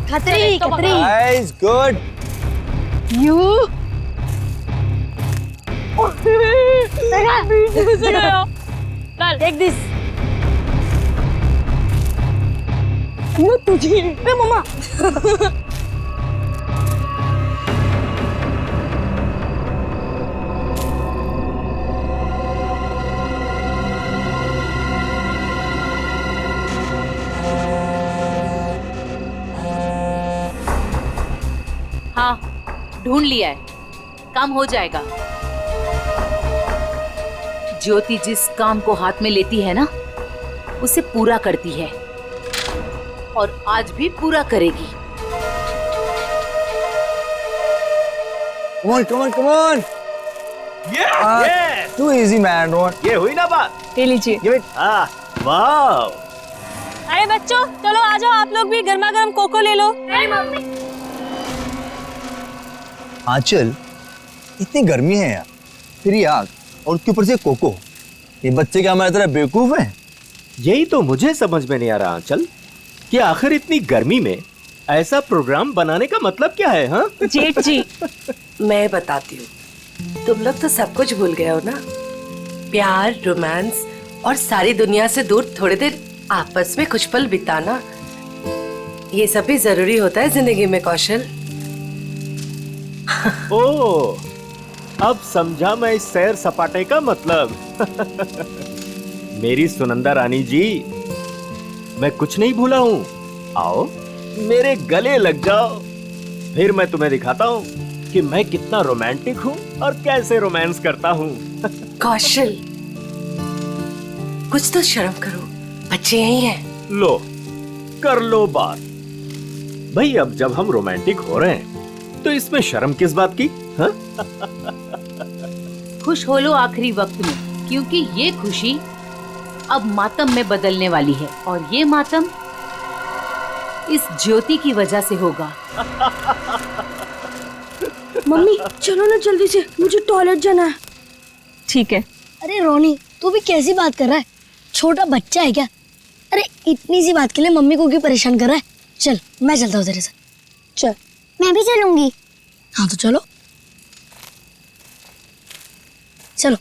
खतरी खतरी। Nice, good. You take this. तुझे मम्मा। हाँ, ढूंढ लिया है, काम हो जाएगा। ज्योति जिस काम को हाथ में लेती है ना, उसे पूरा करती है और आज भी पूरा करेगी। Come on, come on, come on. Yes. Too easy, man. Ron. ये हुई ना बात। ले लीजिए। Give it. वाह। अरे बच्चों, चलो आ जाओ, आप लोग भी गर्मा गर्म कोको ले लो। नहीं मम्मी। आंचल, इतनी गर्मी है यार, फिर ये आग और उसके ऊपर से कोको। ये बच्चे क्या हमारी तरह बेवकूफ हैं? यही तो मुझे समझ में नहीं आ रहा आंचल, कि आखिर इतनी गर्मी में ऐसा प्रोग्राम बनाने का मतलब क्या है? हाँ जेठ जी, मैं बताती हूँ, तुम लोग तो सब कुछ भूल गए हो ना। प्यार, रोमांस और सारी दुनिया से दूर थोड़ी देर आपस में कुछ पल बिताना, ये सब भी जरूरी होता है जिंदगी में कौशल। ओह, अब समझा मैं इस सैर सपाटे का मतलब। मेरी सुनंदा रानी जी, मैं कुछ नहीं भूला हूँ। आओ मेरे गले लग जाओ, फिर मैं तुम्हें दिखाता हूँ कि मैं कितना रोमांटिक हूँ और कैसे रोमांस करता हूँ। कौशल, कुछ तो शर्म करो, बच्चे यही हैं। लो, कर लो बात। भाई अब जब हम रोमांटिक हो रहे हैं तो इसमें शर्म किस बात की? हाँ? खुश हो लो आखिरी वक्त में, क्योंकि ये खुशी अब मातम में बदलने वाली है और ये मातम इस ज्योति की वजह से होगा। मम्मी चलो ना जल्दी से, मुझे टॉयलेट जाना है। ठीक है। अरे रोनी, तू भी कैसी बात कर रहा है? छोटा बच्चा है क्या? अरे इतनी सी बात के लिए मम्मी को क्यों परेशान कर रहा है? चल मैं चलता हूँ तेरे साथ। चल। मैं भी चलूंगी। हाँ तो चलो चलो।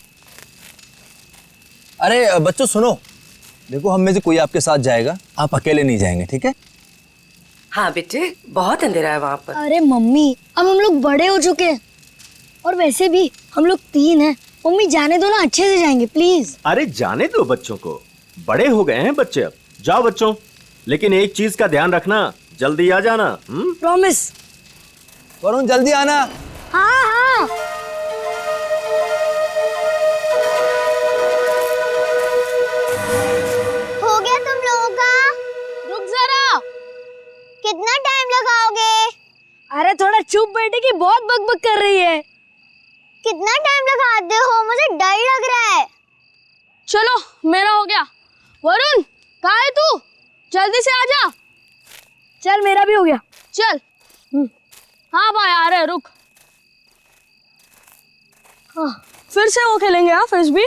अरे बच्चों सुनो, देखो हम में से कोई आपके साथ जाएगा, आप अकेले नहीं जाएंगे, ठीक है? हाँ बेटे, बहुत अंधेरा है वहाँ पर। अरे मम्मी, अब हम लोग बड़े हो चुके हैं और वैसे भी हम लोग 3 हैं। मम्मी जाने दो ना, अच्छे से जाएंगे प्लीज। अरे जाने दो बच्चों को, बड़े हो गए हैं बच्चे अब। जाओ बच्चों, लेकिन एक चीज का ध्यान रखना, जल्दी आ जाना। प्रॉमिस। वरुण जल्दी आना। हाँ हाँ। हो गया तुम लोगों का? रुक जरा। कितना टाइम लगाओगे? अरे थोड़ा चुप बैठे की बहुत बकबक कर रही है। कितना टाइम लगाते हो? मुझे डर लग रहा है। चलो मेरा हो गया। वरुण कहाँ है तू? जल्दी से आजा। चल मेरा भी हो गया। चल। हाँ भाई आ रहे, रुक। हाँ फिर से वो खेलेंगे। हाँ फिर भी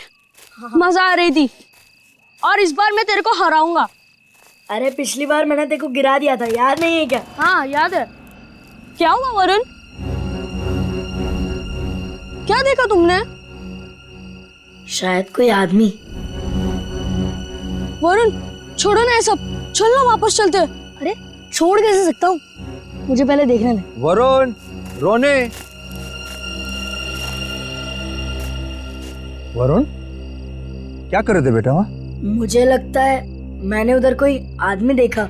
मजा आ रही थी और इस बार मैं तेरे को हराऊंगा। अरे पिछली बार मैंने तेरे को गिरा दिया था, याद नहीं है क्या? हाँ याद है। क्या हुआ वरुण? क्या देखा तुमने? शायद कोई आदमी। वरुण छोड़ो ना ये सब, चल ना वापस चलते। अरे छोड़ कैसे सकता हूँ, मुझे पहले देखने दे। वरुण, रोने। वरुण क्या कर रहे थे बेटा वहाँ? मुझे लगता है मैंने उधर कोई आदमी देखा।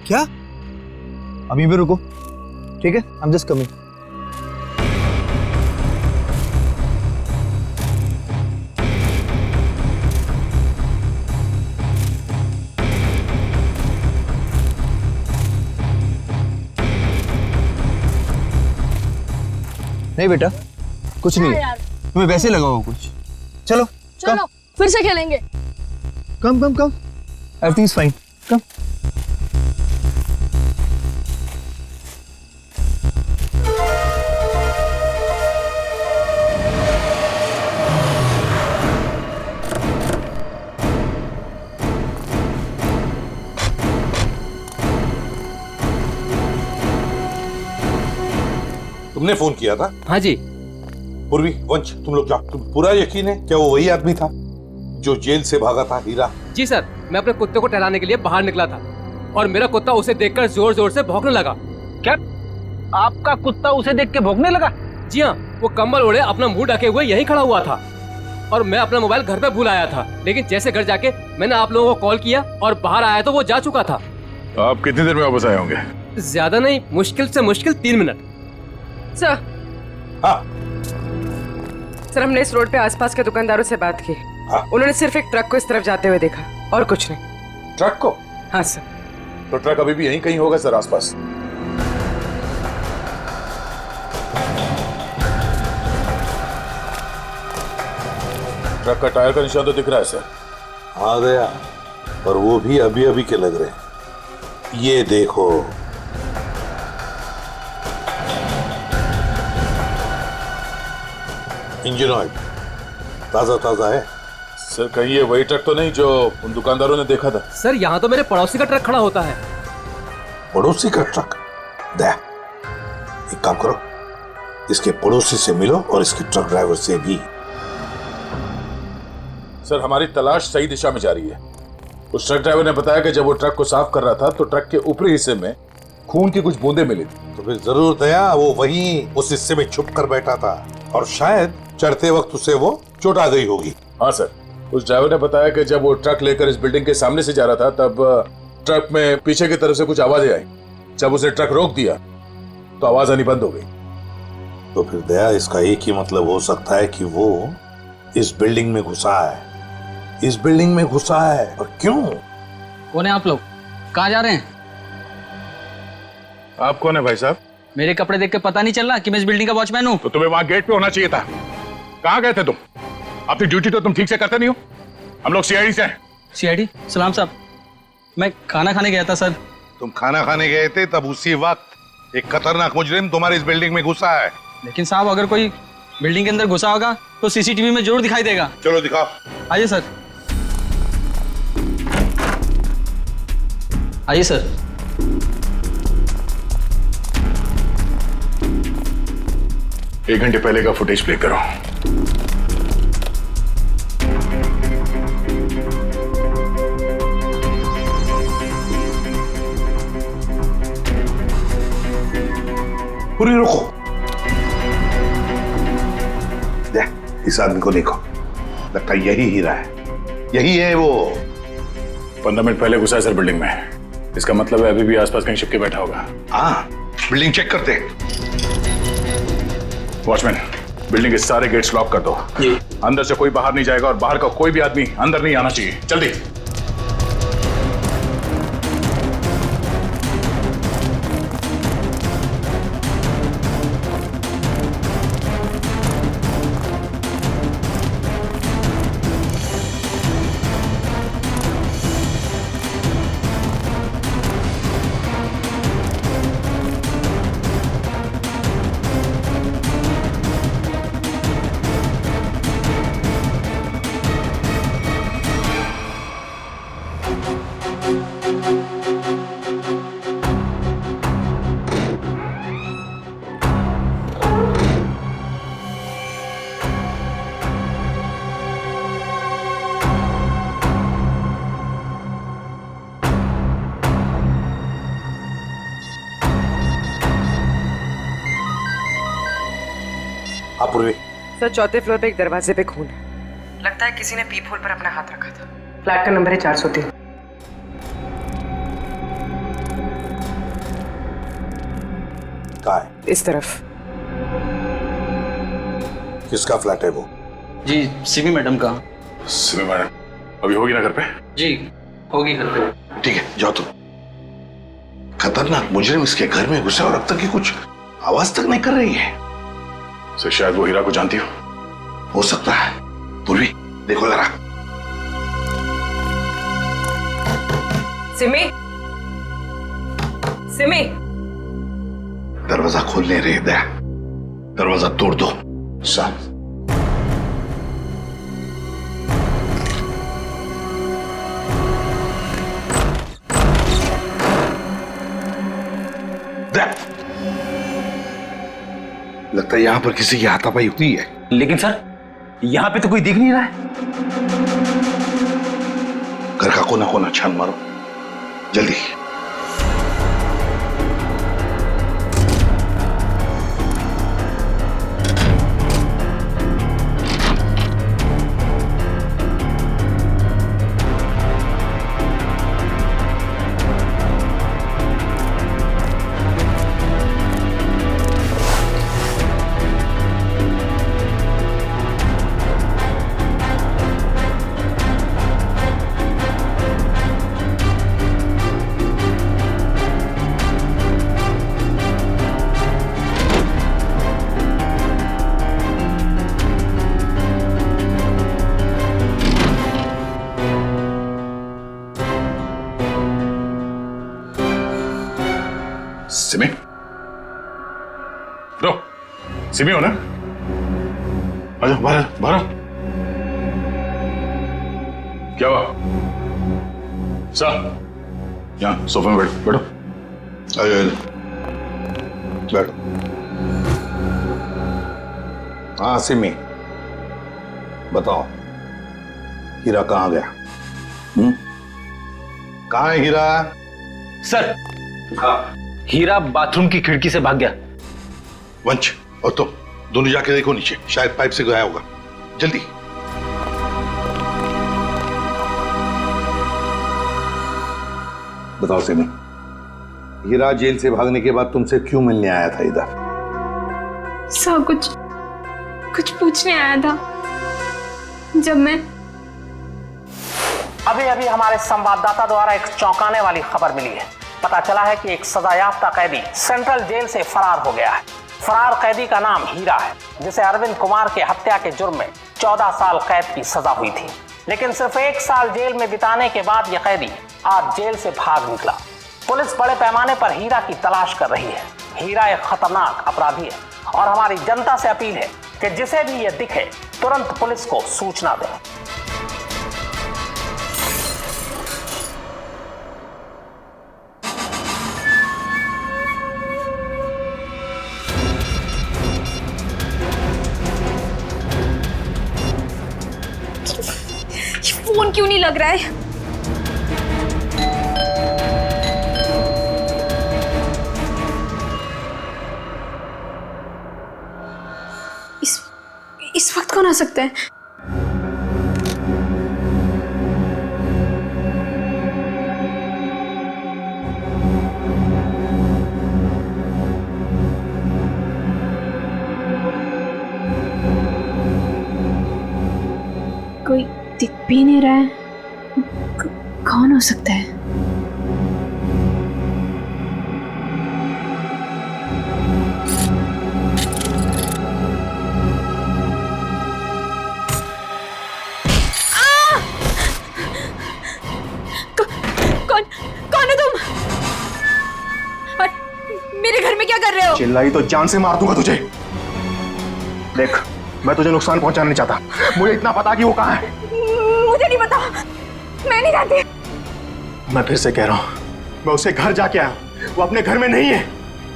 क्या? अभी भी रुको, ठीक है? I'm just coming. नहीं बेटा, कुछ नहीं है, तुम्हें वैसे लगा होगा कुछ। चलो चलो फिर से खेलेंगे। कम कम कम, एवरीथिंग इज फाइन, कम। तुमने फोन किया था? हाँ जी। पूर्वी, वंश, तुम लोग जाओ। तुम पूरा यकीन है क्या वो वही आदमी था जो जेल से भागा था? हीरा? जी सर, मैं अपने कुत्ते को टहलाने के लिए बाहर निकला था और मेरा कुत्ता उसे देखकर जोर जोर से भौंकने लगा। क्या आपका कुत्ता उसे देख के भौंकने लगा? जी हाँ, वो कंबल ओढ़े अपना मुंह ढके हुए यहीं खड़ा हुआ था और मैं अपना मोबाइल घर पे भूल आया था, लेकिन जैसे घर जाके मैंने आप लोगों को कॉल किया और बाहर आया तो वो जा चुका था। आप कितनी देर में वापस आए होंगे? ज्यादा नहीं, मुश्किल से मुश्किल 3 मिनट। सर। हाँ। सर, हमने इस रोड पे आसपास के दुकानदारों से बात की। हाँ। उन्होंने सिर्फ एक ट्रक को इस तरफ जाते हुए देखा और कुछ नहीं। ट्रक को? हाँ सर। तो ट्रक अभी भी यहीं कहीं होगा सर, आसपास। ट्रक का टायर का निशान तो दिख रहा है सर। हाँ गया, पर वो भी अभी अभी के लग रहे हैं। ये देखो, इंजन ऑयल ताजा ताजा है सर। कहीं ये वही ट्रक तो नहीं जो उन दुकानदारों ने देखा था? सर, यहाँ तो मेरे पड़ोसी का ट्रक खड़ा होता है। पड़ोसी का ट्रक? दे, एक काम करो, इसके पड़ोसी से मिलो और इसके ट्रक ड्राइवर से भी। सर, हमारी तलाश सही दिशा में जा रही है। उस ट्रक ड्राइवर ने बताया कि जब वो ट्रक को साफ कर रहा था तो ट्रक के ऊपरी हिस्से में खून की कुछ बूंदें मिली थी। तो फिर जरूर दया वो वहीं उस हिस्से में छुप कर बैठा था और शायद चढ़ते वक्त उसे वो चोट आ गई होगी। हाँ सर, उस ड्राइवर ने बताया कि जब वो ट्रक लेकर इस बिल्डिंग के सामने से जा रहा था तब ट्रक में पीछे की तरफ से कुछ आवाजें आई। जब उसे ट्रक रोक दिया तो आवाज आनी बंद हो गई। तो फिर दया, इसका एक ही मतलब हो सकता है कि वो इस बिल्डिंग में घुसा है। इस बिल्डिंग में घुसा है। और क्यों? कौन है आप लोग? कहाँ जा रहे हैं? आप कौन है भाई साहब? मेरे कपड़े देख के पता नहीं चल रहा कि मैं इस बिल्डिंग का वॉचमैन हूँ? तो तुम्हें वहां गेट पे होना चाहिए था। कहाँ गए थे तुम? अपनी ड्यूटी तो तुम ठीक से करते नहीं हो। हम लोग सीआईडी से हैं। सीआईडी? सलाम साहब, मैं खाना खाने गया था सर। तुम खाना खाने गए थे, तब उसी वक्त एक खतरनाक मुजरिम तुम्हारे इस बिल्डिंग में घुसा है। लेकिन साहब, अगर कोई बिल्डिंग के अंदर घुसा होगा तो सीसीटीवी में जरूर दिखाई देगा। चलो दिखाओ। आइए सर। आइए सर। एक घंटे पहले का फुटेज प्ले करो। पूरी रुको। देख, इस आदमी को देखो, लगता है यही हीरा है। यही है वो। 15 मिनट पहले घुसा है सर बिल्डिंग में। इसका मतलब है अभी भी आसपास कहीं छिप के बैठा होगा। हाँ, बिल्डिंग चेक करते। वॉचमैन, बिल्डिंग के सारे गेट्स लॉक कर दो। जी। अंदर से कोई बाहर नहीं जाएगा और बाहर का कोई भी आदमी अंदर नहीं आना चाहिए। जल्दी। पूर्वी। सर, चौथे फ्लोर पे एक दरवाजे पे खून है। लगता है किसी ने पीप होल पर अपना हाथ रखा था। फ्लैट का नंबर है 403। कहाँ है? इस तरफ। किसका फ्लैट है वो? जी, सिमी मैडम का। सिमी मैडम अभी होगी ना घर पे? जी, होगी घर पे। ठीक है, जाओ तुम। खतरनाक मुजरिम इसके घर में घुसा और अब तक की कुछ आवाज तक नहीं कर रही है। सर, शायद वो हीरा को जानती हो सकता है। पूर्वी, देखो जरा। सिमी, सिमी। दरवाजा खोल नहीं रही दया। दरवाजा तोड़ दो। सर, लगता है यहाँ पर किसी की हाथापाई हुई है। लेकिन सर यहाँ पे तो कोई दिख नहीं रहा है। घर का कोना कोना छान मारो जल्दी। सिमी, रो, सिमी हो ना? आजा बाहर बाहर। क्या हुआ? सर, यहाँ सोफे में बैठो बैठो। आजा बैठो। हाँ सिमी, बताओ हीरा कहाँ गया? कहाँ है हीरा? सर हीरा बाथरूम की खिड़की से भाग गया। वंश और तुम दोनों जाके देखो नीचे, शायद पाइप से गया होगा। जल्दी। बताओ सिमी, हीरा जेल से भागने के बाद तुमसे क्यों मिलने आया था इधर? सर कुछ पूछने आया था। जब मैं अभी हमारे संवाददाता द्वारा एक चौंकाने वाली खबर मिली है। पता चला है कि एक सजायाफ्ता कैदी सेंट्रल जेल से फरार हो गया है। फरार कैदी का नाम हीरा है, जिसे अरविंद कुमार के हत्या के जुर्म में 14 साल कैद की सजा हुई थी। लेकिन सिर्फ 1 साल जेल में बिताने के बाद यह कैदी आज जेल से भाग निकला। पुलिस बड़े पैमाने पर हीरा की तलाश कर रही है। हीरा एक खतरनाक अपराधी है और हमारी जनता से अपील है कि जिसे भी यह दिखे तुरंत पुलिस को सूचना दें। फोन क्यों नहीं लग रहा है? इस वक्त कौन आ सकता है? कोई दिख भी नहीं रहा है। कौन हो सकता है? कौन है तुम? और मेरे घर में क्या कर रहे हो? चिल्लाई तो जान से मार दूंगा तुझे। देख, मैं तुझे नुकसान पहुंचाना नहीं चाहता। मुझे इतना पता कि वो कहाँ है। मुझे नहीं पता, मैं नहीं जानती। मैं फिर से कह रहा हूँ, मैं उसे घर जाके आया, वो अपने घर में नहीं है।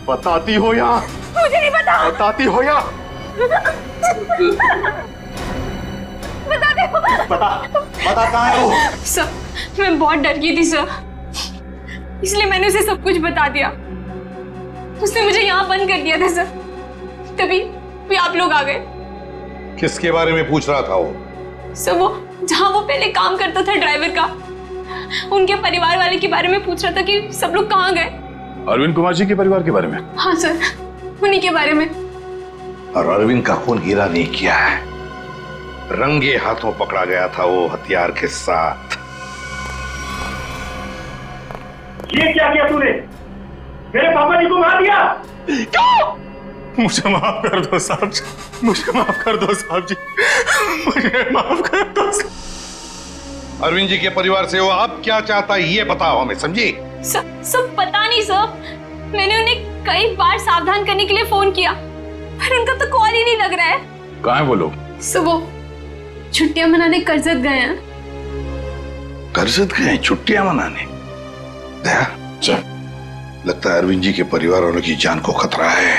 बताती हो या? मुझे नहीं पता। बताती हो या? बता दे। बता कहाँ है वो? सर, मैं बहुत डर गई थी सर, इसलिए मैंने उसे सब कुछ बता दिया। उसने मुझे यहाँ बंद कर दिया था सर, तभी आप लोग आ गए। किसके बारे में पूछ रहा था वो? सर, वो जहाँ वो पहले काम करता था ड्राइवर का, उनके परिवार वाले के बारे में पूछ रहा था कि सब लोग कहाँ गए। अरविंद कुमार जी के परिवार के बारे में? हाँ सर, उन्हीं के बारे में। और अरविंद का खून हीरा नहीं किया है, रंगे हाथों पकड़ा गया था वो हथियार के साथ। ये क्या किया तूने? मेरे पापा जी को मार दिया। क्यों? मुझे माफ कर दो साहब जी, मुझे माफ कर दो साहब जी, मुझे माफ कर दो। अरविंद जी के परिवार से वो अब क्या चाहता है ये बताओ हमें, समझी? सब पता नहीं सर, मैंने उन्हें कई बार सावधान करने के लिए फोन किया, पर उनका तो कॉल ही नहीं लग रहा है। कहाँ है वो लोग? सर, वो छुट्टियां मनाने करजत गए हैं। करजत गए छुट्टियां मनाने? दया, लगता है अरविंद जी के परिवार वालों की जान को खतरा है,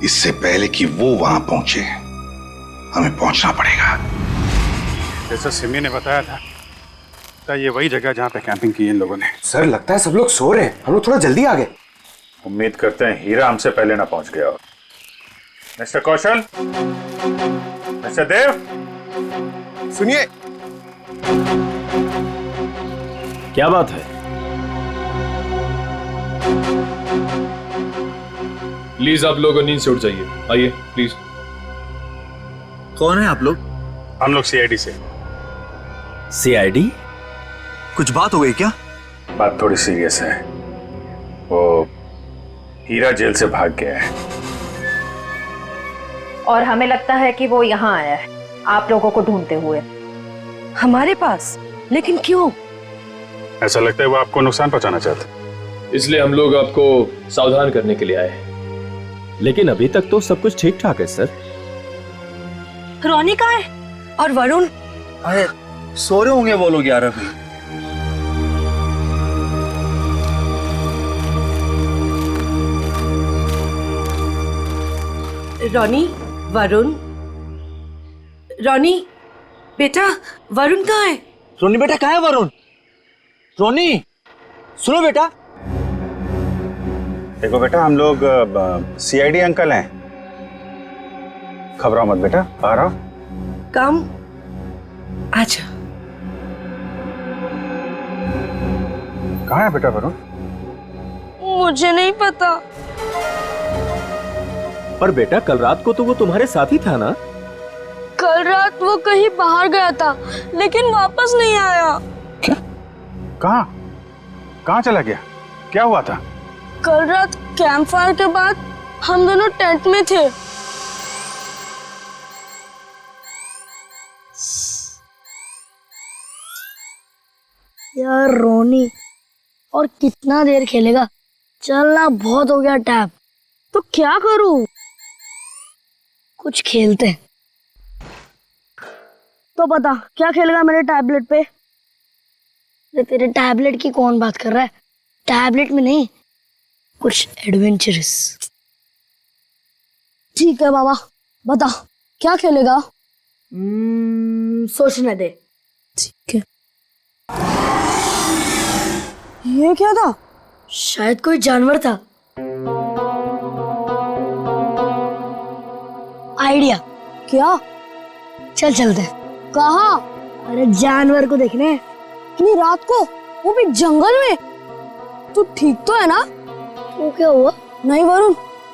इससे पहले कि वो वहां पहुंचे हमें पहुंचना पड़ेगा। जैसा सिमी ने बताया था ये वही जगह जहां पे कैंपिंग की इन लोगों ने। सर लगता है सब लोग सो रहे हैं, हम लोग थोड़ा जल्दी आ गए। उम्मीद करते हैं हीरा हमसे पहले ना पहुंच गया हो। मिस्टर कौशल, मिस्टर देव, सुनिए। क्या बात है? प्लीज आप लोग नींद से उठ जाइए, आइए प्लीज। कौन है आप लोग? हम लोग सीआईडी से। सीआईडी? कुछ बात हो गई क्या? बात थोड़ी सीरियस है। वो हीरा जेल से भाग गया है और हमें लगता है कि वो यहाँ आया है आप लोगों को ढूंढते हुए हमारे पास। लेकिन क्यों? ऐसा लगता है वो आपको नुकसान पहुंचाना चाहता है, इसलिए हम लोग आपको सावधान करने के लिए आए हैं। लेकिन अभी तक तो सब कुछ ठीक ठाक है सर। रोनी कहाँ है? और वरुण? अरे सो रहे होंगे वो लोग 11 बजे। रोनी, वरुण, रोनी बेटा, वरुण कहाँ है? रोनी बेटा कहाँ है वरुण? रोनी सुनो बेटा। देखो बेटा, हम लोग सीआईडी अंकल हैं, घबराओ मत बेटा, आ रहा हूं। कम अच्छा। कहाँ है बेटा वरुण? मुझे नहीं पता। पर बेटा कल रात को तो वो तुम्हारे साथ ही था ना? कल रात वो कहीं बाहर गया था लेकिन वापस नहीं आया। क्या? कहाँ चला गया? क्या हुआ था? कल रात कैंप फायर के बाद हम दोनों टेंट में थे। यार रोनी, और कितना देर खेलेगा? चलना बहुत हो गया टैब। तो क्या करूं? कुछ खेलते हैं। तो बता क्या खेलेगा मेरे टैबलेट पे? तेरे टैबलेट की कौन बात कर रहा है? टैबलेट में नहीं, कुछ एडवेंचरस। ठीक है बाबा, बता क्या खेलेगा? सोचने दे। ठीक है। ये क्या था? शायद कोई जानवर था। आइडिया। क्या? चल चलते। कहाँ? अरे जानवर को देखने। इतनी रात को, वो भी जंगल में। तू ठीक तो है ना? वो क्या हुआ? नहीं वरुण,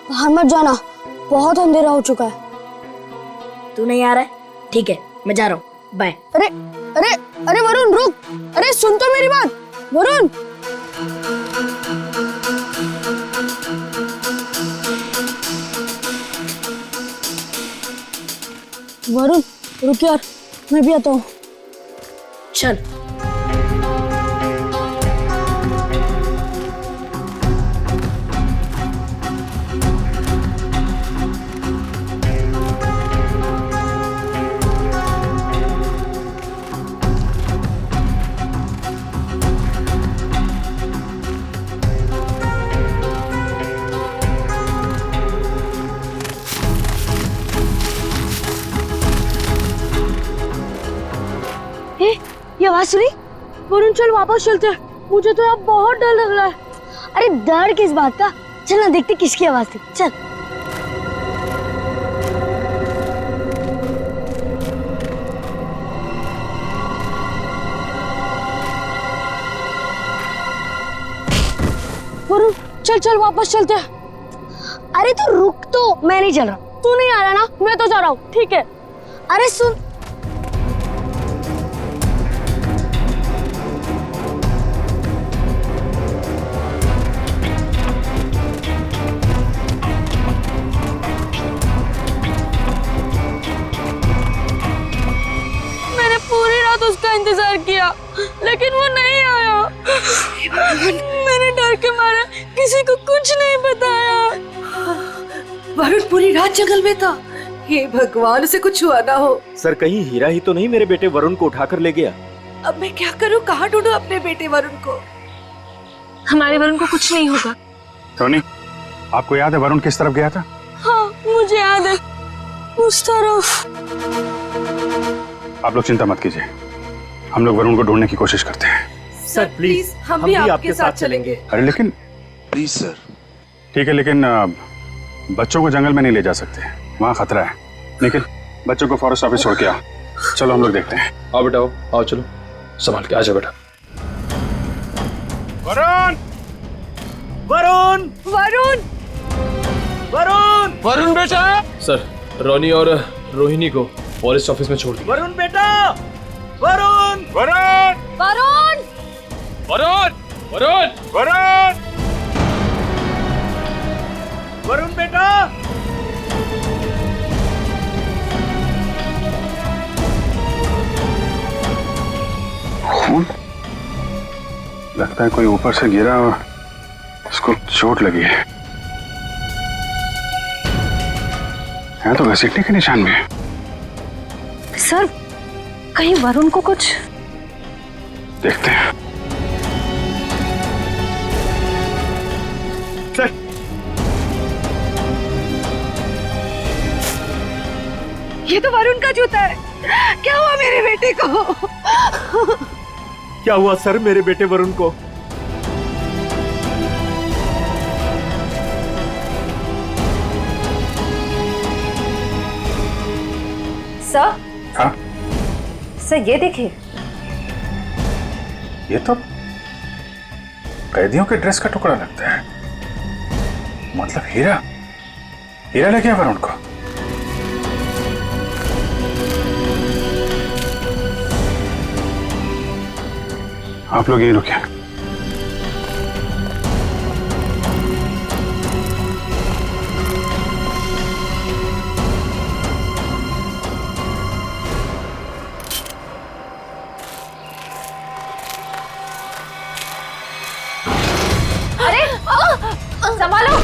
बाहर मत जाना, बहुत अंधेरा हो चुका है। तू नहीं आ रहा है? ठीक है, मैं जा रहा हूँ, बाय। अरे अरे अरे वरुण रुक, अरे सुन तो मेरी बात। वरुण वरुण रुक यार, मैं भी आता हूँ। चल। ये आवाज सुनी? वरुण चल वापस चलते हैं, मुझे तो अब बहुत डर लग रहा है। अरे डर किस बात का? चल ना देखते किसकी आवाज थी। चल। वरुण चल चल वापस चलते हैं। अरे तो रुक तो, मैं नहीं चल रहा। तू नहीं आ रहा ना? मैं तो जा रहा हूँ। ठीक है। अरे सुन, उसका इंतजार किया लेकिन वो नहीं आया। मैंने डर के मारे किसी को कुछ नहीं बताया। वरुण पूरी रात जंगल में था। हे भगवान, उसे कुछ हुआ ना हो। सर कहीं हीरा ही तो नहीं मेरे बेटे वरुण को उठाकर ले गया? अब मैं क्या करूं? कहाँ ढूंढूं अपने बेटे वरुण को? हमारे वरुण को कुछ नहीं होगा। टोनी, आपको याद है वरुण किस तरफ गया था? हाँ, मुझे याद है उस तरफ। आप लोग चिंता मत कीजिए, हम लोग वरुण को ढूंढने की कोशिश करते हैं। सर प्लीज हम भी आपके साथ चलेंगे। अरे लेकिन प्लीज सर। ठीक है, लेकिन बच्चों को जंगल में नहीं ले जा सकते, वहाँ खतरा है। निखिल, बच्चों को फॉरेस्ट ऑफिस छोड़ के आ। चलो हम लोग देखते हैं। आओ बेटा, आओ चलो, संभाल के आजा बेटा। वरुण! वरुण! वरुण! वरुण! वरुण बेटा! सर, रोनी और रोहिणी को फॉरेस्ट ऑफिस में छोड़ दिया। वरुण बेटा! वरुण! वरुण! वरुण! वरुण! वरुण! वरुण! वरुण बेटा! खून? लगता है कोई ऊपर से गिरा और उसको चोट लगी है। यहाँ तो घसीटने के निशान में है। सर, कहीं वरुण को कुछ? देखते हैं। सर, ये तो वरुण का जूता है। क्या हुआ मेरे बेटे को? क्या हुआ सर मेरे बेटे वरुण को? सर? हाँ? सर ये देखिए। ये तो कैदियों के ड्रेस का टुकड़ा लगता है। मतलब हीरा ले गया वरुण को। आप लोग यहीं रुकिए। अरे संभालो।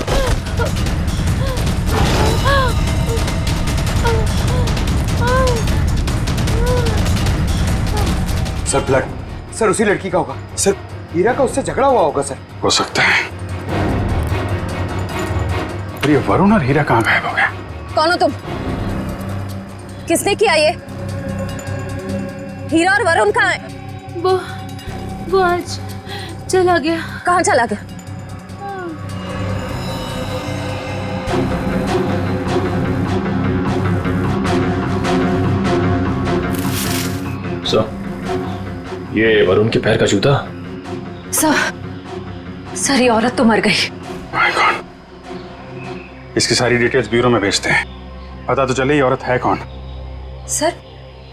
सर ब्लड, सर उसी लड़की का होगा। सर हीरा का उससे झगड़ा हुआ होगा सर। हो सकता है। पर ये वरुण और हीरा कहाँ गायब हो गए? कौन हो तुम? किसने किया ये? हीरा और वरुण कहाँ है? वो आज चला गया। कहाँ चला गया? सर, ये वरुण के पैर का जूता। सर ये औरत तो मर गई। My God. इसकी सारी डिटेल्स ब्यूरो में भेजते हैं, पता तो चले ये औरत है कौन। सर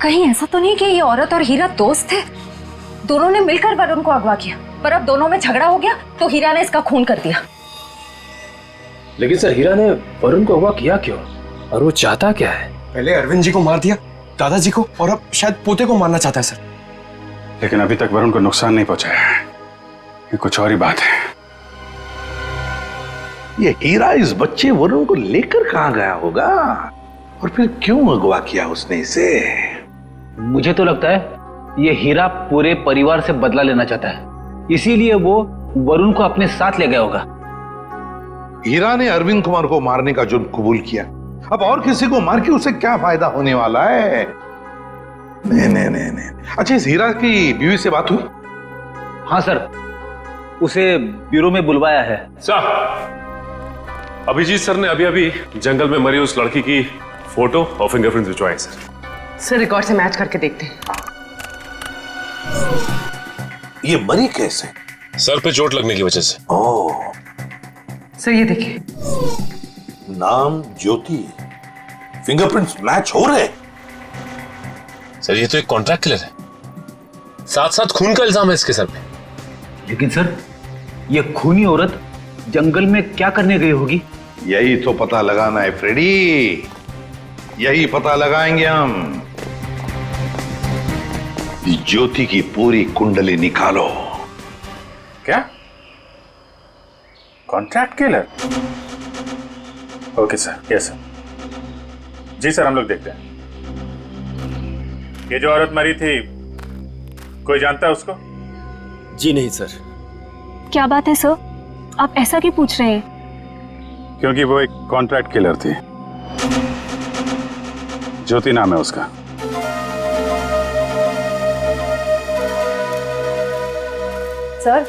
कहीं ऐसा तो नहीं कि ये औरत और हीरा दोस्त थे? दोनों ने मिलकर वरुण को अगवा किया, पर अब दोनों में झगड़ा हो गया तो हीरा ने इसका खून कर दिया। लेकिन सर, हीरा ने वरुण को अगवा किया क्यों, और वो चाहता क्या है? पहले अरविंद जी को मार दिया, दादाजी को, और अब शायद पोते को मारना चाहता है सर। लेकिन अभी तक वरुण को नुकसान नहीं पहुंचाया है। ये कुछ और ही बात है। ये हीरा इस बच्चे वरुण को लेकर कहाँ गया होगा, और फिर क्यों अगवा किया उसने इसे? मुझे तो लगता है ये हीरा पूरे परिवार से बदला लेना चाहता है, इसीलिए वो वरुण को अपने साथ ले गया होगा। हीरा ने अरविंद कुमार को मारने का जुर्म कबूल किया, अब और किसी को मार के उसे क्या फायदा होने वाला है? नहीं। अच्छा, इस हीरा की बीवी से बात हुई? हाँ सर, उसे ब्यूरो में बुलवाया है। सर, अभिजीत सर ने अभी जंगल में मरी उस लड़की की फोटो और फिंगरप्रिंट्स भिजवाए सर रिकॉर्ड से मैच करके देखते हैं। ये मरी कैसे? सर पे चोट लगने की वजह से। ओह, सर ये देखिए, नाम ज्योति, फिंगरप्रिंट्स मैच हो रहे। सर ये तो एक कॉन्ट्रैक्ट किलर है, साथ साथ खून का इल्जाम है इसके सर पे। लेकिन सर, ये खूनी औरत जंगल में क्या करने गई होगी? यही तो पता लगाना है फ्रेडी, यही पता लगाएंगे हम। ज्योति की पूरी कुंडली निकालो। क्या? Contract killer? Okay sir, yes sir. जी सर, हम लोग देखते हैं। ये जो औरत मरी थी, कोई जानता है उसको? जी नहीं सर। क्या बात है सर, आप ऐसा क्यों पूछ रहे हैं? क्योंकि वो एक कॉन्ट्रैक्ट किलर थी, ज्योति नाम है उसका। सर,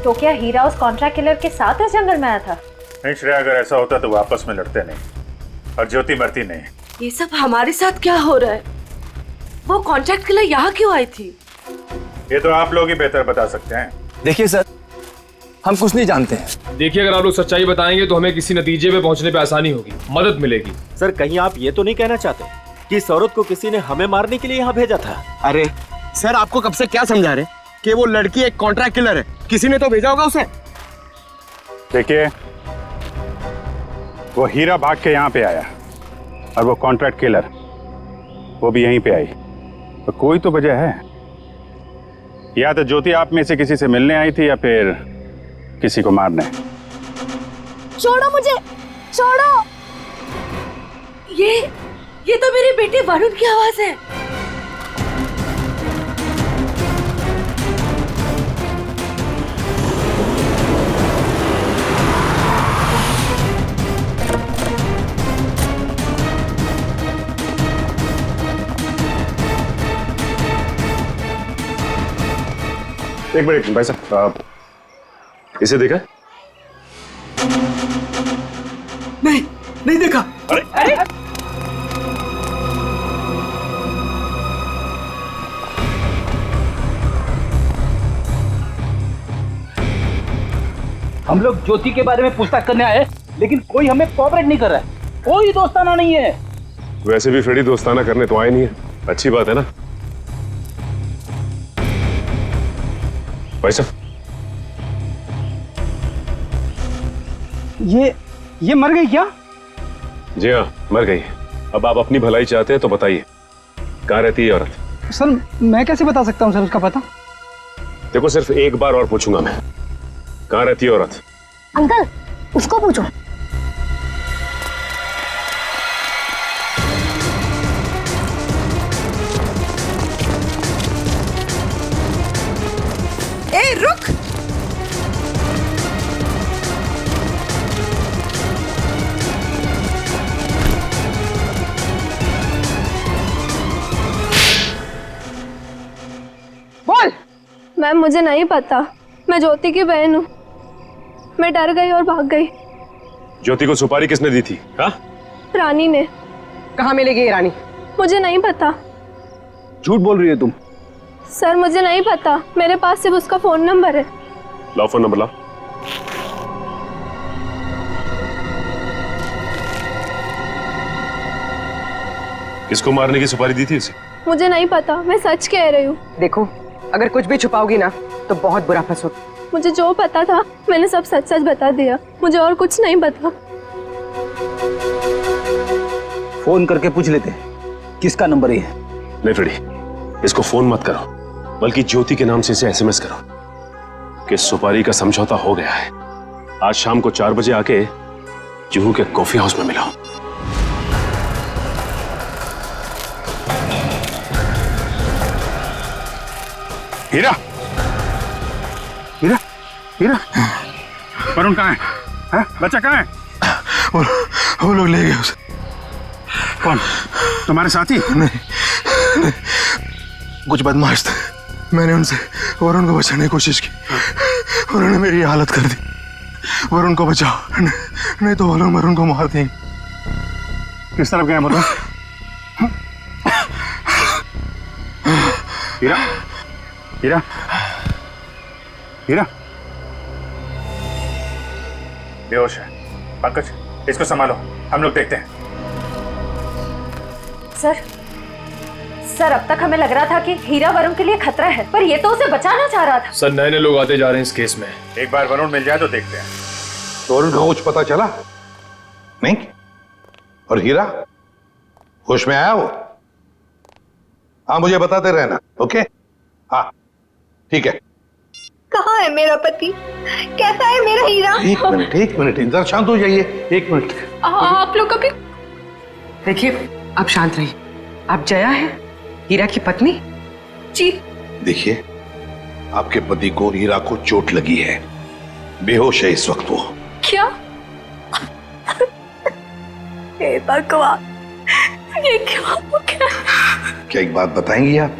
तो क्या हीरा उस कॉन्ट्रैक्ट किलर के साथ इस जंगल में आया था? नहीं श्रेया, अगर ऐसा होता तो वो आपस में लड़ते नहीं और ज्योति मरती नहीं। ये सब हमारे साथ क्या हो रहा है? वो कॉन्ट्रैक्ट किलर यहाँ क्यों आई थी? ये तो आप लोग ही बेहतर बता सकते हैं। देखिए सर, हम कुछ नहीं जानते हैं। देखिए, अगर आप लोग सच्चाई बताएंगे तो हमें किसी नतीजे पे पहुंचने पे आसानी होगी, मदद मिलेगी। सर, कहीं आप ये तो नहीं कहना चाहते कि इस औरत को किसी ने हमें मारने के लिए यहाँ भेजा था? अरे सर, आपको कब से क्या समझा रहे कि वो लड़की एक कॉन्ट्रैक्ट किलर है? किसी ने तो भेजा होगा उसे। देखिए, वो हीरा भाग के यहाँ पे आया और वो कॉन्ट्रैक्ट किलर वो भी यहीं पे आई, तो कोई तो वजह है। या तो ज्योति आप में से किसी से मिलने आई थी या फिर किसी को मारने। छोड़ो मुझे, छोड़ो। ये तो मेरे बेटे वरुण की आवाज है। एक मिनट भाई साहब, इसे देखा? नहीं देखा। अरे हम लोग ज्योति के बारे में पूछताछ करने आए, लेकिन कोई हमें कोऑपरेट नहीं कर रहा है। कोई दोस्ताना नहीं है। वैसे भी फ्रेडी दोस्ताना करने तो आए नहीं है, अच्छी बात है ना भाई साहब? ये मर गई क्या? जी हाँ, मर गई। अब आप अपनी भलाई चाहते हैं तो बताइए, कहाँ रहती है औरत? सर, मैं कैसे बता सकता हूँ सर उसका पता? देखो, सिर्फ एक बार और पूछूंगा मैं, कहाँ रहती है औरत? अंकल, उसको पूछो। ए, रुक। बोल। मैम, मुझे नहीं पता, मैं ज्योति की बहन हूँ। मैं डर गई और भाग गई। ज्योति को सुपारी किसने दी थी? हाँ? रानी ने। कहाँ मिलेगी ये रानी? मुझे नहीं पता। झूठ बोल रही है तुम। सर, मुझे नहीं पता, मेरे पास सिर्फ उसका फोन नंबर है। लाओ फोन नंबर, लाओ। किसको मारने की सुपारी दी थी उसे? मुझे नहीं पता, मैं सच कह रही हूँ। देखो, अगर कुछ भी छुपाओगी ना तो बहुत बुरा फंसोगी। मुझे जो पता था मैंने सब सच सच बता दिया, मुझे और कुछ नहीं पता। फोन करके पूछ लेते किसका नंबर है। नहीं फ्रेडी, इसको फोन मत करो, बल्कि ज्योति के नाम से इसे एसएमएस करो कि सुपारी का समझौता हो गया है। आज शाम को 4 बजे आके जुहू के कॉफी हाउस में मिलाओ। हीरा, हीरा, हीरा, वरुण कहाँ है? हाँ? बच्चा कहाँ है? वो लोग ले गए उसे। कौन? तुम्हारे साथी? नहीं, कुछ बदमाश थे। मैंने उनसे वरुण को बचाने की कोशिश की, उन्होंने मेरी हालत कर दी। वरुण को बचाओ, नहीं तो वो लोग वरुण को मार देंगे। किस तरफ गए बताओ? हीरा, हीरा, हीरा, बेहोश है। पंकज, इसको संभालो, हम लोग देखते हैं। सर, अब तक हमें लग रहा था कि हीरा वरुण के लिए खतरा है, पर ये तो उसे बचाना चाह रहा था। सर, नए नए लोग आते जा रहे हैं इस केस में। एक बार वरुण मिल जाए तो देखते हैं। तो वरुण को कुछ पता चला नहीं? और हीरा होश में आया वो? हाँ, मुझे बताते रहना। ओके? हाँ, ठीक है। कहाँ है मेरा पति? कैसा है मेरा हीरा? एक मिनट, इधर शांत हो जाइए। एक मिनट। आप लोग कभी। देखिए, आप शांत रहिए। आप जया है, हीरा की पत्नी? जी। देखिए, आपके पति को हीरा को चोट लगी है, बेहोश है इस वक्त वो। क्या? हे भगवान, ये क्या हो गया? क्या एक बात बताएंगी आप?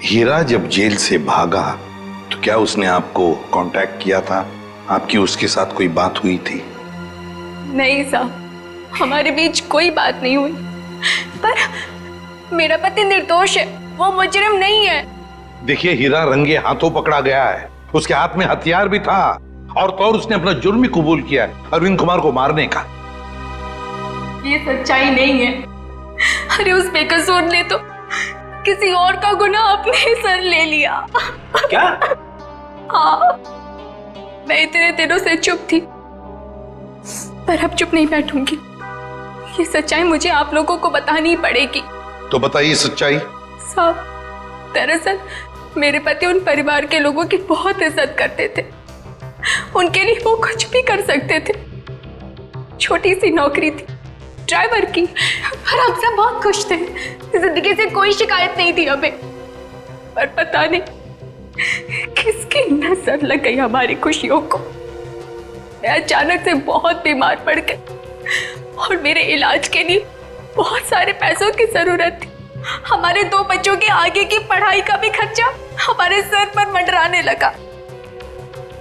हीरा जब जेल से भागा तो क्या उसने आपको कांटेक्ट किया था? आपकी उसके साथ कोई बात हुई थी? नहीं साहब, हमारे बीच कोई बात नहीं हुई। पर मेरा पति निर्दोष है, वो मुजरिम नहीं है। देखिए, हीरा रंगे हाथों पकड़ा गया है, उसके हाथ में हथियार भी था और तो और उसने अपना जुर्म भी कबूल किया है, अरविंद कुमार को मारने का। ये सच्चाई नहीं है। अरे उस बेकसूर ने तो किसी और का गुनाह अपने सर ले लिया। क्या? हाँ, मैं इतने दिनों से चुप थी, पर अब चुप नहीं बैठूंगी। ये सच्चाई मुझे आप लोगों को बतानी पड़ेगी। तो बताइए सच्चाई। साहब, दरअसल मेरे पति उन परिवार के लोगों की बहुत इज्जत करते थे। उनके लिए वो कुछ भी कर सकते थे। छोटी सी नौकरी थी ड्राइवर की, और हम सब बहुत खुश थे। जिंदगी से कोई शिकायत नहीं थी हमें। पर पता नहीं किसकी नजर लग गई हमारी खुशियों को। मैं अचानक से बहुत बीमार पड़ गई और मेरे इलाज के लिए बहुत सारे पैसों की जरूरत थी। हमारे 2 बच्चों के आगे की पढ़ाई का भी खर्चा हमारे सर पर मंडराने लगा।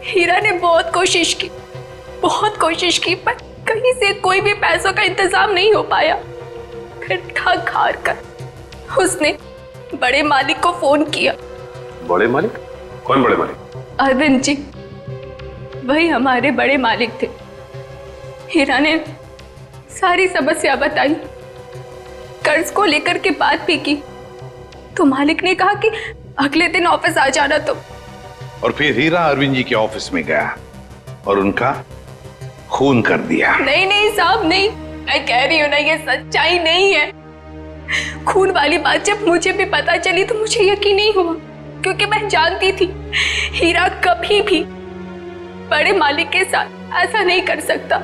हीरा ने बहुत कोशिश की, पर कहीं से कोई भी पैसों का इंतजाम नहीं हो पाया। फिर ठग हार कर उसने बड़े मालिक को फोन किया। बड़े मालिक? कौन बड़े मालिक? अरविंद जी, वही हमारे बड़े मालिक थे। हीरा ने सारी समस्या बताई, कर्ज को लेकर के बात भी की, तो मालिक ने कहा कि अगले दिन ऑफिस आ जाना। तो और फिर हीरा अरविंद जी के ऑफिस में गया और उनका खून कर दिया। नहीं साहब, नहीं, मैं कह रही हूँ ना, ये सच्चाई नहीं है। खून वाली बात जब मुझे भी पता चली तो मुझे यकीन नहीं हुआ, क्योंकि मैं जानती थी हीरा कभी भी बड़े मालिक के साथ ऐसा नहीं कर सकता।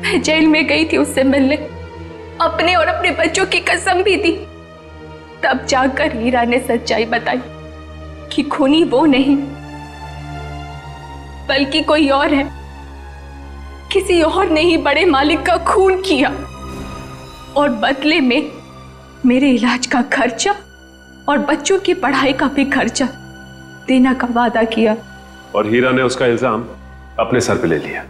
मैं जेल में गई थी उससे मिलने, अपने और अपने बच्चों की कसम भी दी। तब जाकर हीरा ने सच्चाई बताई कि खूनी वो नहीं बल्कि कोई और है। किसी और ने ही बड़े मालिक का खून किया और बदले में मेरे इलाज का खर्चा और बच्चों की पढ़ाई का भी खर्चा देने का वादा किया। और हीरा ने उसका इल्जाम अपने सर पे ले लिया।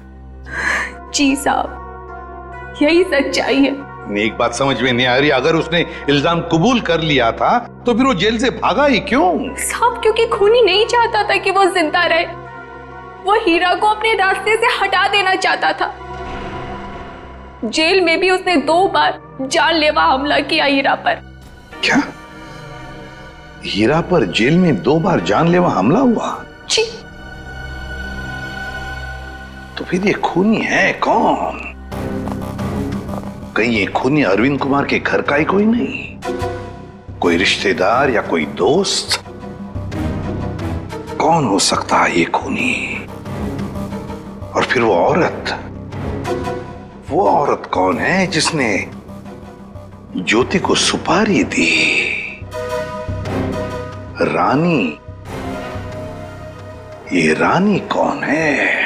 जी साहब, यही सच्चाई है। एक बात समझ में नहीं आ रही, अगर उसने इल्जाम कबूल कर लिया था तो फिर वो जेल से भागा ही क्यों? साहब, क्योंकि खूनी नहीं चाहता था कि वो जिंदा रहे। वो हीरा को अपने रास्ते से हटा देना चाहता था। जेल में भी उसने 2 बार जानलेवा हमला किया हीरा पर। क्या? हीरा पर जेल में 2 बार जानलेवा हमला हुआ? जी। तो फिर ये खूनी है कौन? कहीं ये खूनी अरविंद कुमार के घर का ही कोई नहीं? कोई रिश्तेदार या कोई दोस्त? कौन हो सकता है ये खूनी? और फिर वो औरत कौन है जिसने ज्योति को सुपारी दी? रानी। ये रानी कौन है?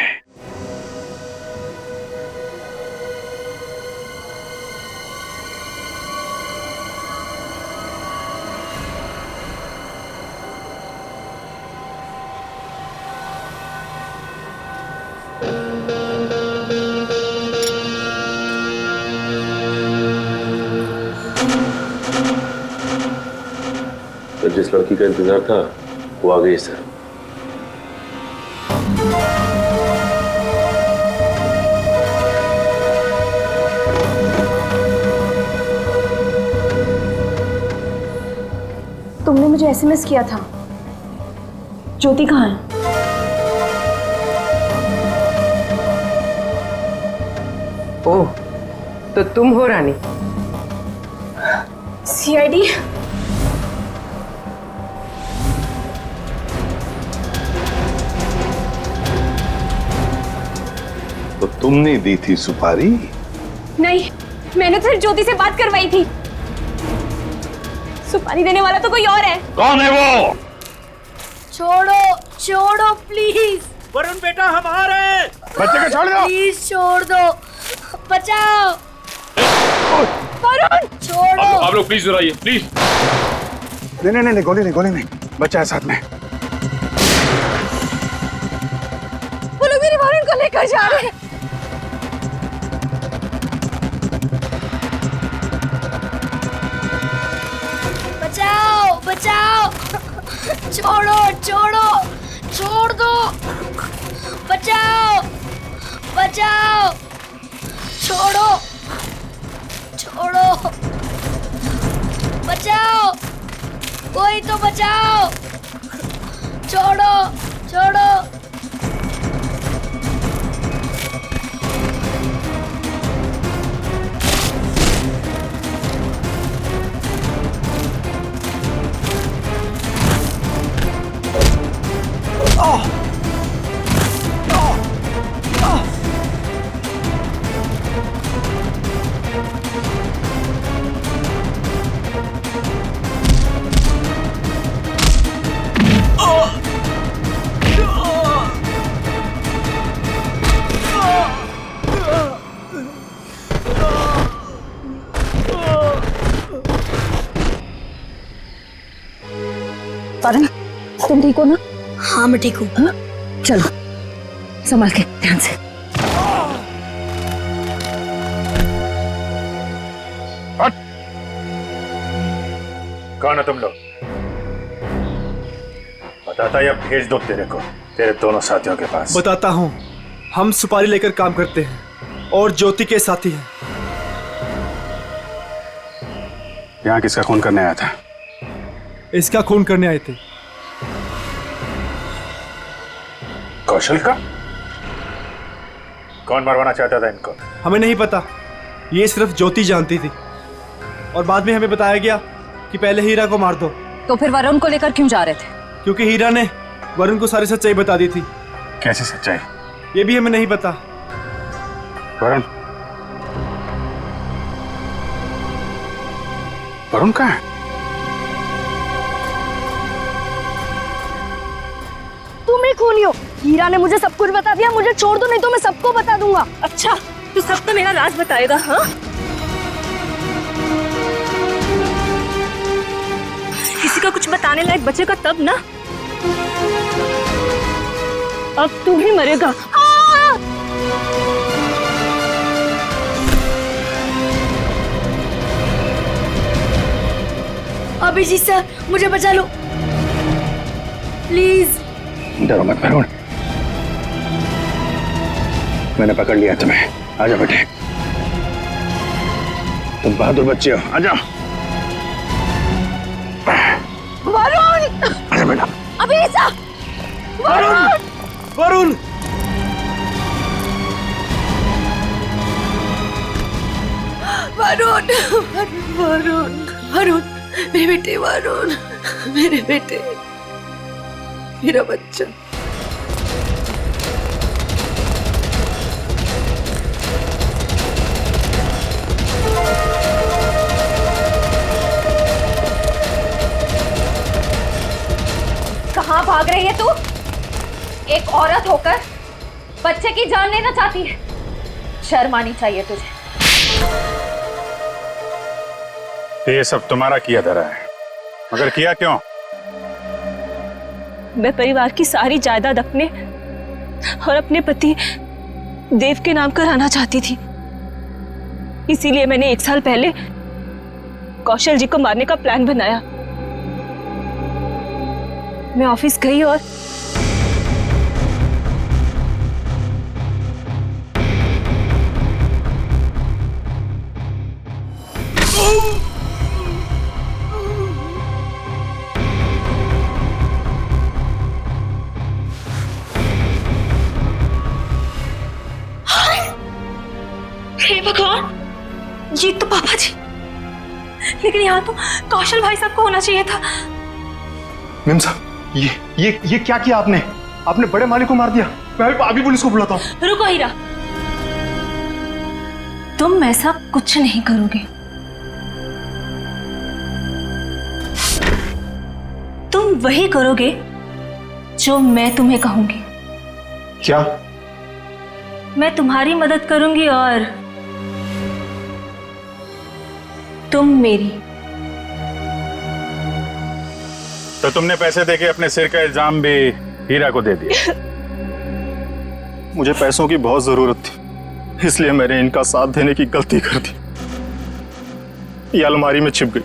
तो जिस लड़की का इंतजार था वो आ गई सर। तुमने मुझे एसएमएस किया था। ज्योति कहाँ है? ओह, तो तुम हो रानी? सीआईडी? तो तुमने दी थी सुपारी? नहीं, मैंने तो ज्योति से बात करवाई थी। सुपारी देने वाला तो कोई और है। कौन है वो? छोड़ो प्लीज। वरुण बेटा, हम आ रहे हैं। बच्चे को छोड़ दो। प्लीज छोड़ दो, बचाओ। वरुण छोड़ो। आप लोग प्लीज आइए प्लीज। नहीं, गोली नहीं, बच्चा है साथ में। वो लोग मेरे वरुण को लेकर जा रहे हैं। बचाओ बचाओ, छोड़ो छोड़ो, छोड़ दो, बचाओ बचाओ, छोड़ो छोड़ो, बचाओ, कोई तो बचाओ, छोड़ो छोड़ो। वरुण, तुम ठीक हो ना? हाँ मैं ठीक हूँ। हाँ? चलो संभाल के, ध्यान से। कौन है तुम लोग? बताता या भेज दो तेरे को तेरे दोनों साथियों के पास। बताता हूँ, हम सुपारी लेकर काम करते हैं और ज्योति के साथी हैं। यहाँ किसका खून करने आया था? इसका खून करने आए थे। कौशल का? कौन मरवाना चाहता था इनको? हमें नहीं पता, ये सिर्फ ज्योति जानती थी और बाद में हमें बताया गया कि पहले हीरा को मार दो। तो फिर वरुण को लेकर क्यों जा रहे थे? क्योंकि हीरा ने वरुण को सारी सच्चाई बता दी थी। कैसी सच्चाई? ये भी हमें नहीं पता। वरुण कहाँ है? तुम ही खूनी हो। हीरा ने मुझे सब कुछ बता दिया, मुझे छोड़ दो नहीं तो मैं सबको बता दूंगा। अच्छा, तू सब तो मेरा राज बताएगा? हाँ, किसी का कुछ बताने लायक बचेगा तब ना। अब तू भी मरेगा। अभिजीत सर, मुझे बचा लो प्लीज। डरो मत वरुण, मैंने पकड़ लिया तुम्हें। आजा बेटे, तुम बहादुर बच्चे हो, आजा। वरुण! आजा बेटा। अभिजीत! वरुण! वरुण! वरुण, वरुण, वरुण, मेरे बेटे वरुण, मेरे बेटे, मेरा बच्चा। कहाँ भाग रही है तू? एक औरत होकर बच्चे की जान लेना चाहती है। शर्म आनी चाहिए तुझे। ये सब तुम्हारा किया धरा है, मगर किया क्यों? मैं परिवार की सारी जायदाद अपने और अपने पति देव के नाम कराना चाहती थी। इसीलिए मैंने 1 साल पहले कौशल जी को मारने का प्लान बनाया। मैं ऑफिस गई और हे भगवान, ये तो पापा जी। लेकिन यहाँ तो कौशल भाई साहब को होना चाहिए था। मैम साहब, ये क्या किया आपने? आपने बड़े मालिक को मार दिया। मैं अभी पुलिस को बुलाता हूँ। रुको हीरा, तुम ऐसा कुछ नहीं करोगे। तुम वही करोगे जो मैं तुम्हें कहूंगी। क्या? मैं तुम्हारी मदद करूंगी और तुम मेरी। तो तुमने पैसे देके अपने सिर का इल्जाम भी हीरा को दे दिया। मुझे पैसों की बहुत जरूरत थी, इसलिए मैंने इनका साथ देने की गलती कर दी। ये अलमारी में छिप गई।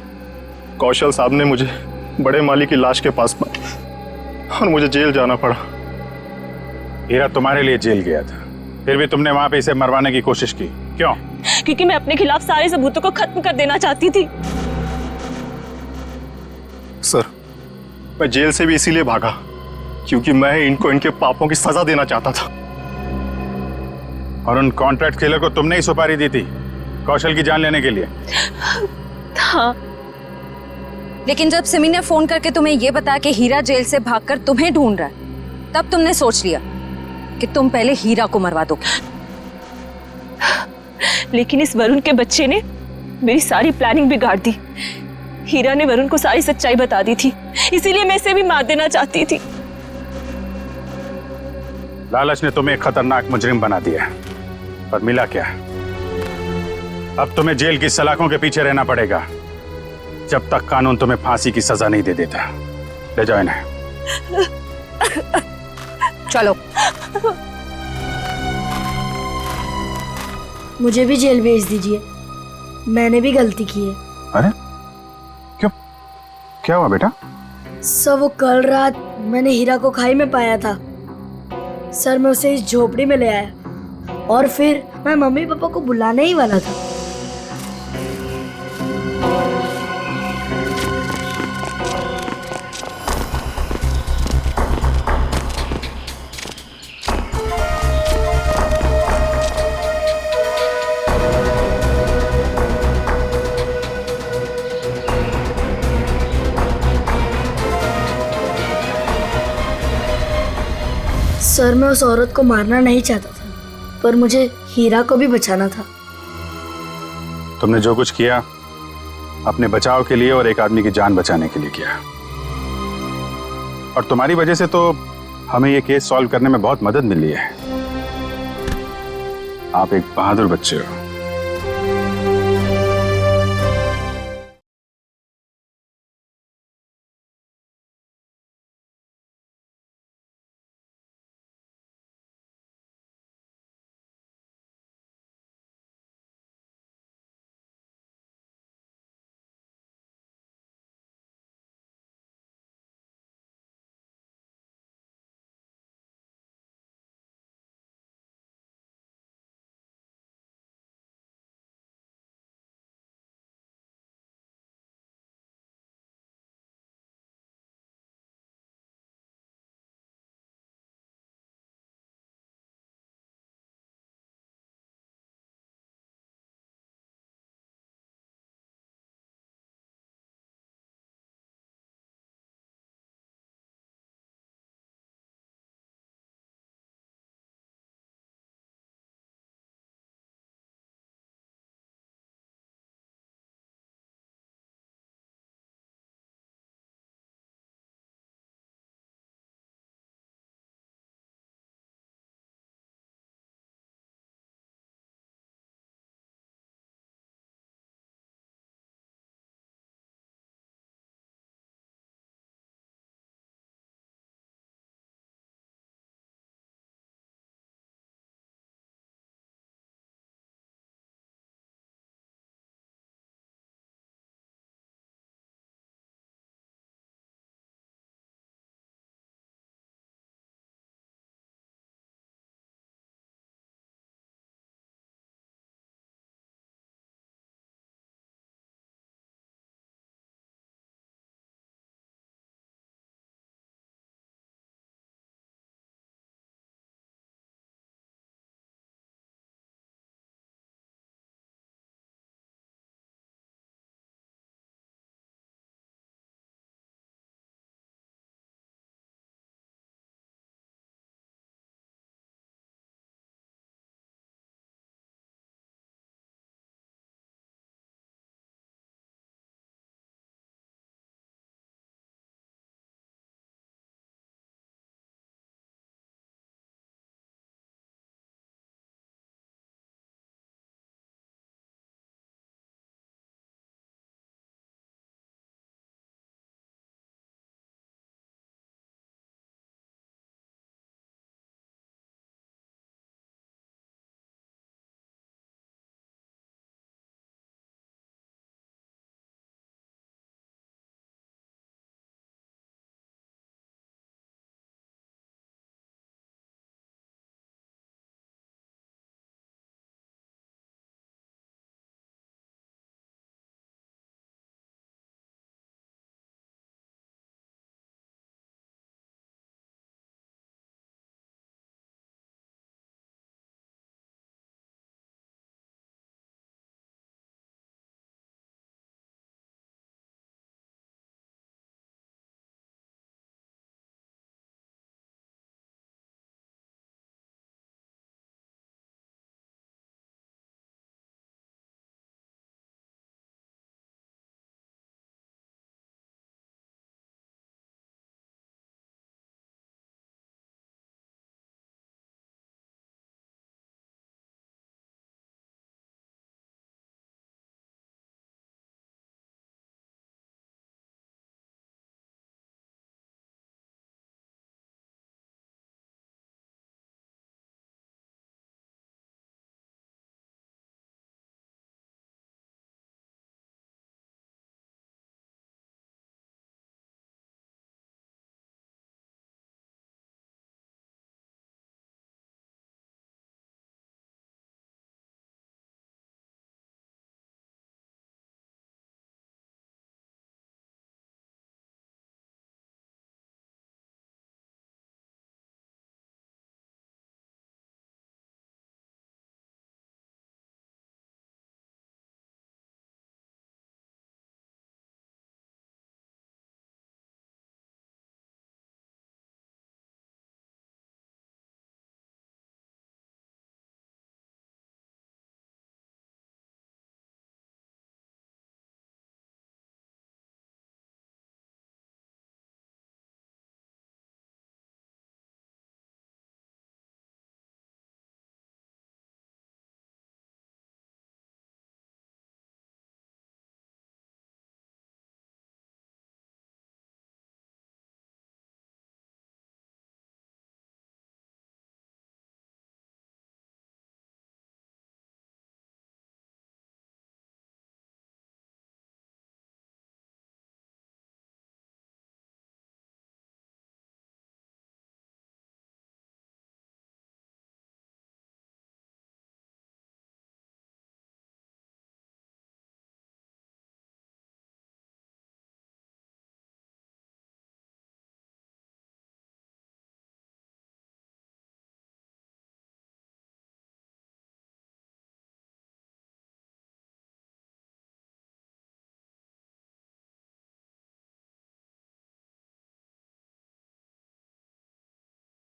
कौशल साहब ने मुझे बड़े माली की लाश के पास पाया और मुझे जेल जाना पड़ा। हीरा तुम्हारे लिए जेल गया था, फिर भी तुमने वहां पे इसे मरवाने की कोशिश की, क्यों? क्योंकि मैं अपने खिलाफ सारे सबूतों को खत्म कर देना चाहती थी। सर, मैं जेल से भी इसीलिए भागा क्योंकि मैं इनको इनके पापों की सजा देना चाहता था। और उन कॉन्ट्रैक्ट किलर को तुमने ही सुपारी दी थी कौशल की जान लेने के लिए? हाँ। लेकिन जब सिमी ने फोन करके तुम्हें यह बताया कि हीरा जेल से भागकर तुम्हें ढूंढ रहा है, तब तुमने सोच लिया कि तुम पहले हीरा को मरवा दोगे। लेकिन इस वरुण के बच्चे ने मेरी सारी प्लानिंग बिगाड़ दी। हीरा ने वरुण को सारी सच्चाई बता दी थी, इसीलिए मैं इसे भी मार देना चाहती थी। लालच ने तुम्हें एक खतरनाक मुजरिम बना दिया, पर मिला क्या? अब तुम्हें जेल की सलाखों के पीछे रहना पड़ेगा जब तक कानून तुम्हें फांसी की सजा नहीं दे देता। ले जाओ इन्हें। चलो। मुझे भी जेल भेज दीजिए, मैंने भी गलती की है। अरे क्यों, क्या हुआ बेटा? सर, वो कल रात मैंने हीरा को खाई में पाया था। सर, मैं उसे इस झोपड़ी में ले आया और फिर मैं मम्मी पापा को बुलाने ही वाला था। सर, मैं उस औरत को मारना नहीं चाहता था, पर मुझे हीरा को भी बचाना था। तुमने जो कुछ किया अपने बचाव के लिए और एक आदमी की जान बचाने के लिए किया, और तुम्हारी वजह से तो हमें ये केस सॉल्व करने में बहुत मदद मिली है। आप एक बहादुर बच्चे हो।